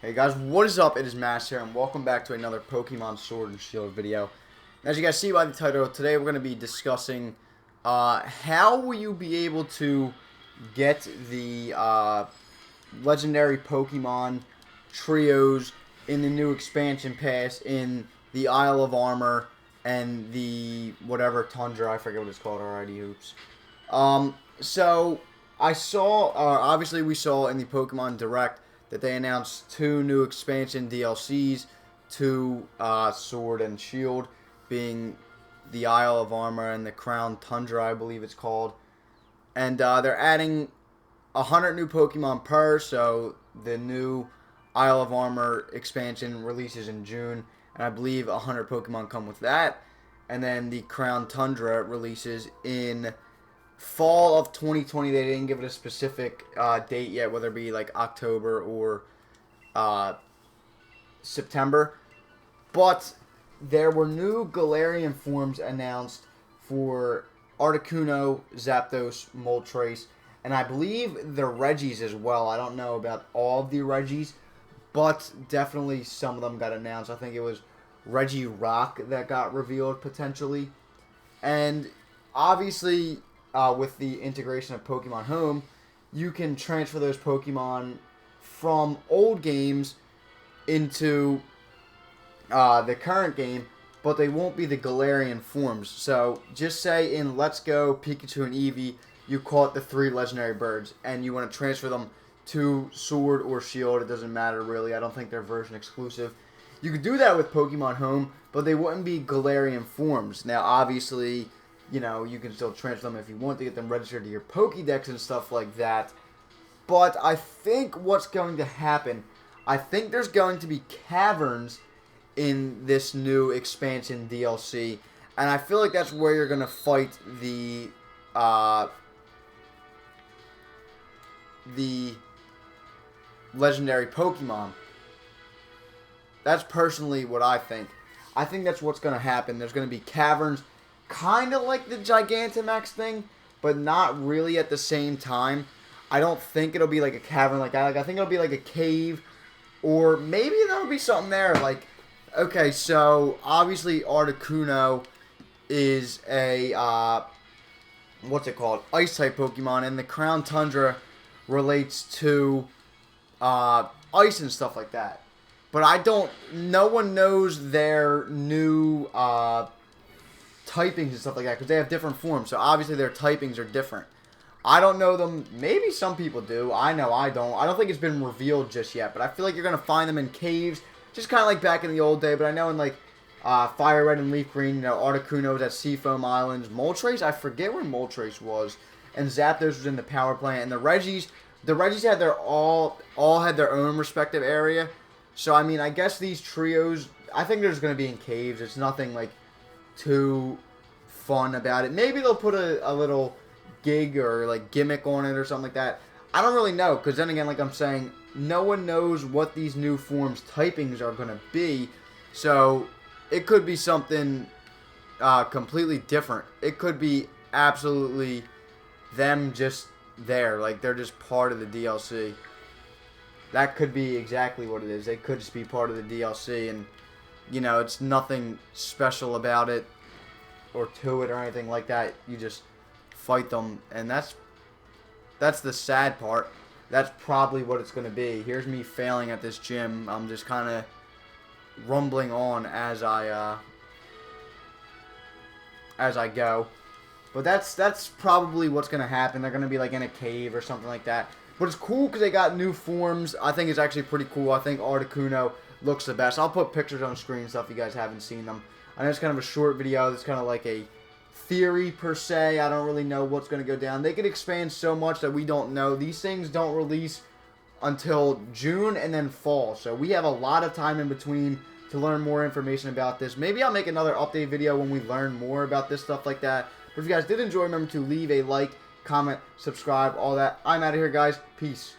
Hey guys, what is up? It is Mass here, and welcome back to another Pokemon Sword and Shield video. As you guys see by the title, today we're going to be discussing how will you be able to get the legendary Pokemon trios in the new expansion pass in the Isle of Armor and the whatever Tundra, I forget what it's called already, oops. So I saw, obviously we saw in the Pokemon Direct that they announced two new expansion DLCs to Sword and Shield, being the Isle of Armor and the Crown Tundra, I believe it's called. And they're adding 100 new Pokemon per, so the new Isle of Armor expansion releases in June, and I believe 100 Pokemon come with that. And then the Crown Tundra releases in fall of 2020. They didn't give it a specific date yet, whether it be like October or September. But there were new Galarian forms announced for Articuno, Zapdos, Moltres, and I believe the Regis as well. I don't know about all of the Regis, but definitely some of them got announced. I think it was Regirock that got revealed potentially. And obviously, with the integration of Pokemon Home, you can transfer those Pokemon from old games into the current game, but they won't be the Galarian forms. So just say in Let's Go, Pikachu and Eevee, you caught the 3 legendary birds, and you want to transfer them to Sword or Shield. It doesn't matter really. I don't think they're version exclusive. You could do that with Pokemon Home, but they wouldn't be Galarian forms. Now, obviously, you know, you can still transfer them if you want to get them registered to your Pokédex and stuff like that. But I think what's going to happen, I think there's going to be caverns in this new expansion DLC. And I feel like that's where you're going to fight the legendary Pokemon. That's personally what I think. I think that's what's going to happen. There's going to be caverns, kind of like the Gigantamax thing, but not really at the same time. I don't think it'll be like a cavern like that. Like, I think it'll be like a cave, or maybe there'll be something there. Like, okay, so obviously Articuno is a what's it called? Ice type Pokemon, and the Crown Tundra relates to ice and stuff like that. But no one knows their new typings and stuff like that, because they have different forms, so obviously their typings are different. I don't know them. Maybe some people do. I know I don't. I don't think it's been revealed just yet, but I feel like you're going to find them in caves, just kind of like back in the old day. But I know in like Fire Red and Leaf Green, you know, Articuno was at Seafoam Islands. Moltres, I forget where Moltres was. And Zapdos was in the power plant. And the Regis had their all had their own respective area. So, I mean, I guess these trios, I think there's going to be in caves. It's nothing like too fun about it. Maybe they'll put a little gig or like gimmick on it or something like that. I don't really know, because then again, like I'm saying, no one knows what these new forms typings are going to be. So it could be something completely different. It could be absolutely them just there, like they're just part of the DLC. That could be exactly what it is. They could just be part of the DLC, and you know, it's nothing special about it or to it or anything like that. You just fight them, and that's the sad part. That's probably what it's going to be. Here's me failing at this gym. I'm just kind of rumbling on as I go. But that's probably what's going to happen. They're going to be like in a cave or something like that. But it's cool because they got new forms. I think it's actually pretty cool. I think Articuno looks the best. I'll put pictures on screen and stuff if you guys haven't seen them. I know it's kind of a short video. It's kind of like a theory per se. I don't really know what's going to go down. They could expand so much that we don't know. These things don't release until June and then fall. So we have a lot of time in between to learn more information about this. Maybe I'll make another update video when we learn more about this stuff like that. But if you guys did enjoy, remember to leave a like, comment, subscribe, all that. I'm out of here, guys. Peace.